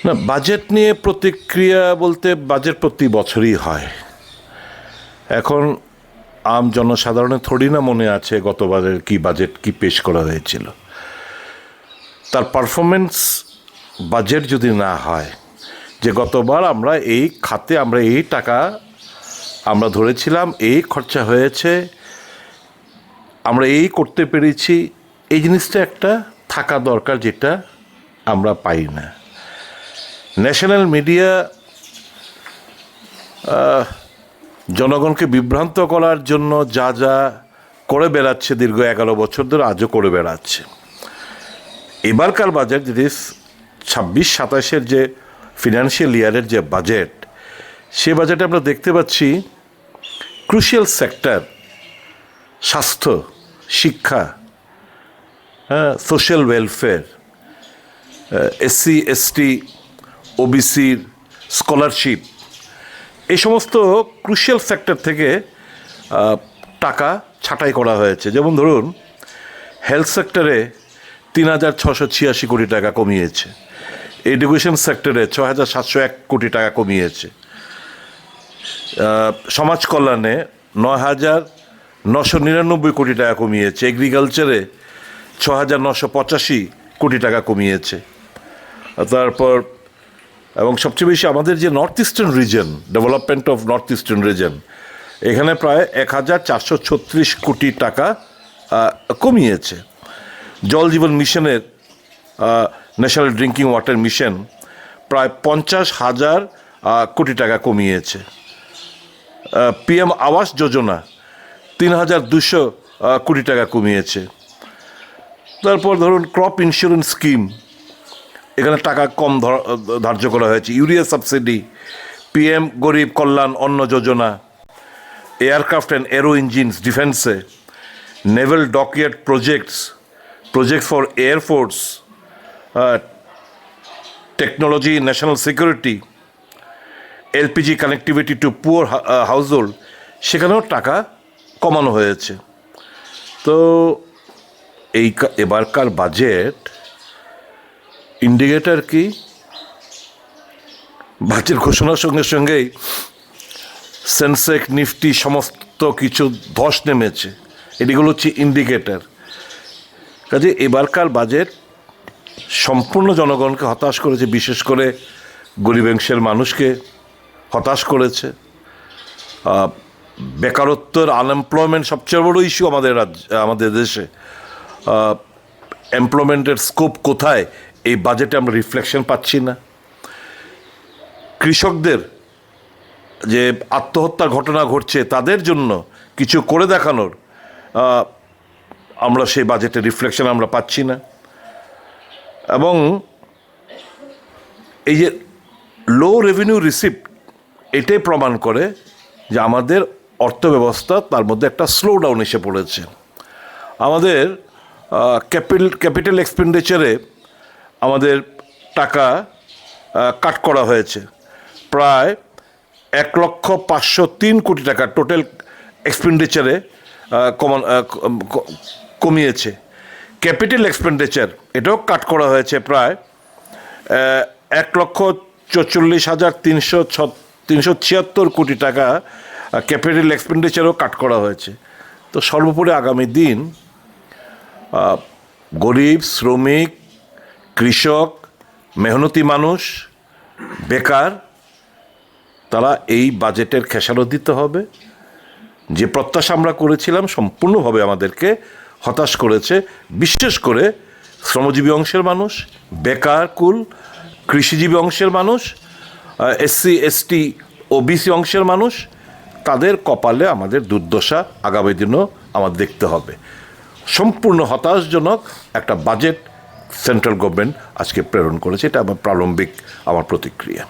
না, বাজেট নিয়ে প্রতিক্রিয়া বলতে বাজেট প্রতি বছরই হয়। এখন আম জনসাধারণের থোড়ি না মনে আছে গতবারের কি বাজেট কি পেশ করা হয়েছিল। তার পারফরমেন্স বাজেট যদি না হয় যে গতবার আমরা এই খাতে আমরা এই টাকা আমরা ধরেছিলাম, এই খরচা হয়েছে, আমরা এই করতে পেরেছি, এই জিনিসটা একটা থাকা দরকার, যেটা আমরা পাই না। ন্যাশনাল মিডিয়া জনগণকে বিভ্রান্ত করার জন্য যা যা করে বেড়াচ্ছে দীর্ঘ 11 বছর ধরে, আজও করে বেড়াচ্ছে। এবারকার বাজেট যেটি 26-27-এর যে ফিনান্সিয়াল ইয়ারের যে বাজেট, সে বাজেটে আমরা দেখতে পাচ্ছি ক্রুশিয়াল সেক্টর, স্বাস্থ্য, শিক্ষা, সোশ্যাল ওয়েলফেয়ার, এসসি এসটি ওবিসির স্কলারশিপ, এই সমস্ত ক্রুশিয়াল সেক্টর থেকে টাকা ছাঁটাই করা হয়েছে। যেমন ধরুন, হেলথ সেক্টরে 3,686 কোটি টাকা কমিয়েছে, এডুকেশন সেক্টরে 6,701 কোটি টাকা কমিয়েছে, সমাজ কল্যাণে 9,999 কোটি টাকা কমিয়েছে, এগ্রিকালচারে 6,985 কোটি টাকা কমিয়েছে। তারপর এবং সবচেয়ে বেশি আমাদের যে north eastern reason, development of north eastern reason, এখানে প্রায় 1,436 কোটি টাকা কমিয়েছে। জল জীবন মিশনের, ন্যাশনাল ড্রিঙ্কিং ওয়াটার মিশন, প্রায় 50,000 কোটি টাকা কমিয়েছে। PM আবাস যোজনা 3,200 কোটি টাকা কমিয়েছে। তারপর ধরুন ক্রপ ইন্স্যুরেন্স স্কিম, এখানে টাকা কম ধার্য করা হয়েছে। Urea subsidy, PM Garib Kalyan Anna Yojana, aircraft and aero engines ডিফেন্সে, naval dockyard project for air force, technology, national security, LPG connectivity to poor household, সেখানেও টাকা কমানো হয়েছে। তো এবারকার বাজেট ইন্ডিকেটর কি? বাজেট ঘোষণার সঙ্গে সঙ্গেই সেন্সেক্স, নিফটি সমস্ত কিছু ধস নেমেছে, এটিগুলো হচ্ছে ইন্ডিকেটর। কাজে এবারকার বাজেট সম্পূর্ণ জনগণকে হতাশ করেছে, বিশেষ করে গরিব অংশের মানুষকে হতাশ করেছে। বেকারত্বের, আনএমপ্লয়মেন্ট সবচেয়ে বড় ইস্যু আমাদের দেশে। এমপ্লয়মেন্টের স্কোপ কোথায়, এই বাজেটে আমরা রিফ্লেকশন পাচ্ছি না। কৃষকদের যে আত্মহত্যার ঘটনা ঘটছে, তাদের জন্য কিছু করে দেখানোর আমরা সেই বাজেটে রিফ্লেকশন আমরা পাচ্ছি না। এবং এই যে লো রেভিনিউ রিসিপ্ট, এটাই প্রমাণ করে যে আমাদের অর্থব্যবস্থা, তার মধ্যে একটা স্লো ডাউন এসে পড়েছে। আমাদের ক্যাপিটাল এক্সপেন্ডিচারে আমাদের টাকা কাট করা হয়েছে, প্রায় 1,503 কোটি টাকা টোটাল এক্সপেন্ডিচারে কমিয়েছে। ক্যাপিটাল এক্সপেন্ডিচার এটাও কাট করা হয়েছে, প্রায় 1,44,376 কোটি টাকা ক্যাপিটাল এক্সপেন্ডিচারও কাট করা হয়েছে। তো সর্বোপরি আগামী দিন গরিব, শ্রমিক, কৃষক, মেহনতি মানুষ, বেকার, তারা এই বাজেটের খেসারত দিতে হবে। যে প্রত্যাশা আমরা করেছিলাম সম্পূর্ণভাবে আমাদেরকে হতাশ করেছে। বিশেষ করে শ্রমজীবী অংশের মানুষ, বেকার কুল, কৃষিজীবী অংশের মানুষ, SC ST OBC অংশের মানুষ, তাদের কপালে আমাদের দুর্দশা আগামী দিনও আমাদের দেখতে হবে। সম্পূর্ণ হতাশজনক একটা বাজেট সেন্ট্রাল গভর্নমেন্ট আজকে প্রেরণ করেছে, এটা আমার প্রারম্ভিক প্রতিক্রিয়া।